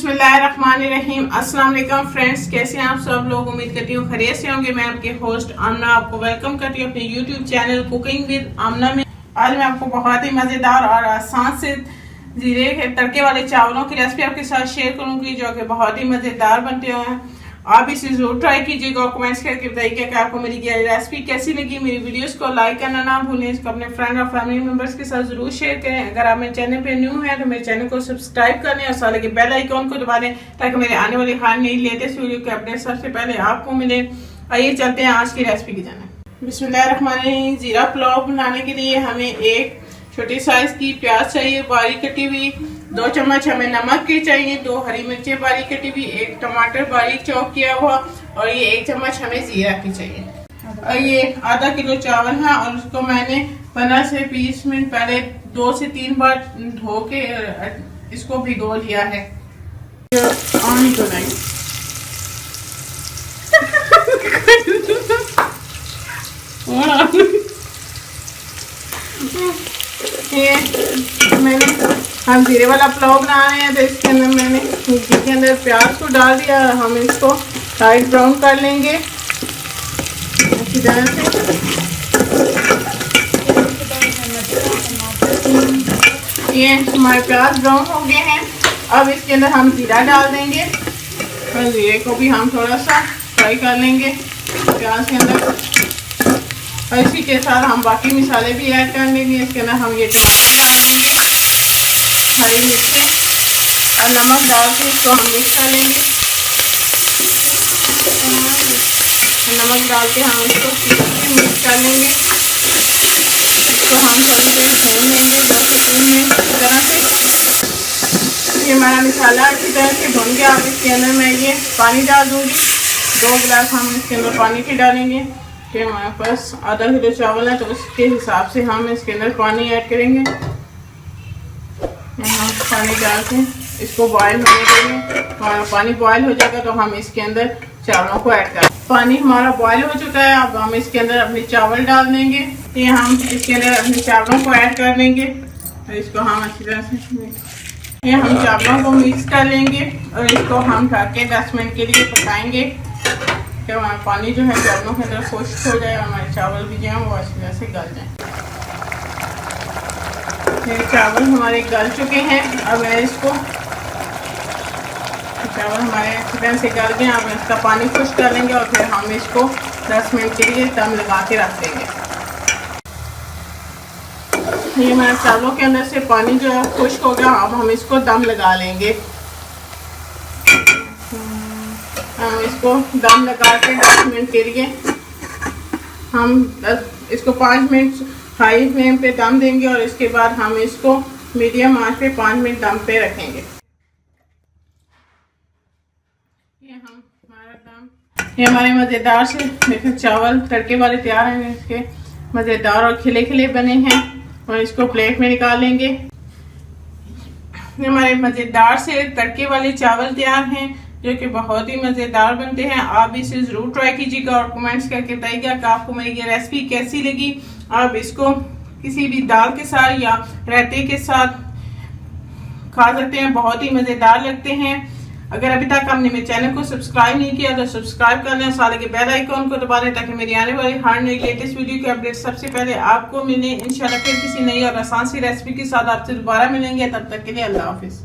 बिस्मिल्लाहिर्रहमानिर्रहीम। अस्सलाम वालेकुम फ्रेंड्स, कैसे हैं आप सब लोग। उम्मीद करती हूँ खैरियत से होंगे। मैं आपके होस्ट आमना आपको वेलकम करती हूँ अपने यूट्यूब चैनल कुकिंग विद आमना में। आज मैं आपको बहुत ही मज़ेदार और आसान से जीरे के तड़के वाले चावलों की रेसिपी आपके साथ शेयर करूंगी, जो कि बहुत ही मज़ेदार बनते हैं। आप इसे जरूर ट्राई कीजिएगा और कमेंट्स करके बताइएगा कि आपको मेरी रेसिपी कैसी लगी। मेरी वीडियोस को लाइक करना ना भूलें, इसको अपने फ्रेंड और फैमिली मेंबर्स के साथ जरूर शेयर करें। अगर आप मेरे चैनल पे न्यू हैं तो मेरे चैनल को सब्सक्राइब कर लें और साथ के बेल आइकॉन को दबा दें ताकि मेरे आने वाली हर नई लेटेस्ट वीडियो के अपडेट सबसे पहले आपको मिले। आइए चलते हैं आज की रेसिपी की जाने। बिस्मिल्लाहिर्रहमानिर्रहीम। जीरा पुलाव बनाने के लिए हमें एक छोटी साइज की प्याज चाहिए बारीक कटी हुई, 2 चम्मच हमें नमक की चाहिए, 2 हरी मिर्चें बारीक कटी हुई, 1 टमाटर बारीक चॉप किया हुआ और ये 1 चम्मच हमें जीरा की चाहिए। और ये आधा किलो चावल है और उसको मैंने 15 से 20 मिनट पहले 2 से 3 बार धो के इसको भिगो लिया है। ये मैंने हम जीरे वाला पुलाव बना रहे हैं तो इसके अंदर मैंने के अंदर प्याज को डाल दिया। हम इसको लाइट ब्राउन कर लेंगे अच्छी तरह से। ये हमारे प्याज ब्राउन हो गए हैं। अब इसके अंदर हम जीरा डाल देंगे और जीरे को भी हम थोड़ा सा फ्राई कर लेंगे प्याज के अंदर। और इसी के साथ हम बाकी मसाले भी ऐड कर लेंगे। इसके अंदर हम ये टमाटर डाल देंगे, हरी मिर्चें और नमक डाल के इसको हम मिक्स कर लेंगे। नमक डाल के हम इसको मिक्स कर लेंगे। इसको हम थोड़ी देर भून लेंगे 2 से 3 मिनट इस तरह से। ये हमारा मसाला अच्छी तरह से भून गया। अब इसके अंदर मैं ये पानी डाल दूँगी। 2 गिलास हम इसके अंदर पानी के डालेंगे। हमारे पास आधा किलो चावल है तो उसके हिसाब से हम इसके अंदर पानी ऐड करेंगे। हम पानी डाल के इसको बॉयल होने देंगे। हमारा पानी बॉयल हो जाएगा तो हम इसके अंदर चावलों को ऐड करें। पानी हमारा बॉयल हो चुका है। अब हम इसके अंदर अपने चावल डाल देंगे। ये हम इसके अंदर अपने चावलों को ऐड कर लेंगे और इसको हम अच्छी तरह से ये हम चावलों को मिक्स कर लेंगे और इसको हम ढक के 10 मिनट के लिए पकाएंगे कि हमारा पानी जो है चावलों के अंदर खुश्क हो जाए, हमारे चावल भी जो हैं वो अच्छी तरह से गल जाएं। ये चावल हमारे गल चुके हैं। अब मैं इसको चावल हमारे अच्छी तरह से गल गए। अब इसका पानी खुश्क कर लेंगे और फिर हम इसको 10 मिनट के लिए दम लगा के रख देंगे। ये हमारे चावलों के अंदर से पानी जो है खुश्क हो गया। अब हम इसको दम लगा लेंगे। हम इसको दम लगा के 10 मिनट के लिए हम इसको 5 मिनट हाई फ्लेम पे दम देंगे और इसके बाद हम इसको मीडियम आंच पे 5 मिनट दम पे रखेंगे। ये हमारे मज़ेदार से देखिए चावल तड़के वाले तैयार हैं। इसके मज़ेदार और खिले खिले बने हैं और इसको प्लेट में निकाल लेंगे। ये हमारे मज़ेदार से तड़के वाले चावल तैयार हैं जो कि बहुत ही मज़ेदार बनते हैं। आप इसे ज़रूर ट्राई कीजिएगा और कमेंट्स करके बताइएगा कि आपको मेरी ये रेसिपी कैसी लगी। आप इसको किसी भी दाल के साथ या रायते के साथ खा सकते हैं, बहुत ही मज़ेदार लगते हैं। अगर अभी तक आपने मेरे चैनल को सब्सक्राइब नहीं किया तो सब्सक्राइब कर लें, साथ के बेल आइकॉन को दबा लें ताकि मेरी आने वाली हर नई लेटेस्ट वीडियो के अपडेट सबसे पहले आपको मिले। इंशाल्लाह फिर किसी नई और आसान सी रेसिपी के साथ आपसे दोबारा मिलेंगे। तब तक के लिए अल्लाह हाफिज़।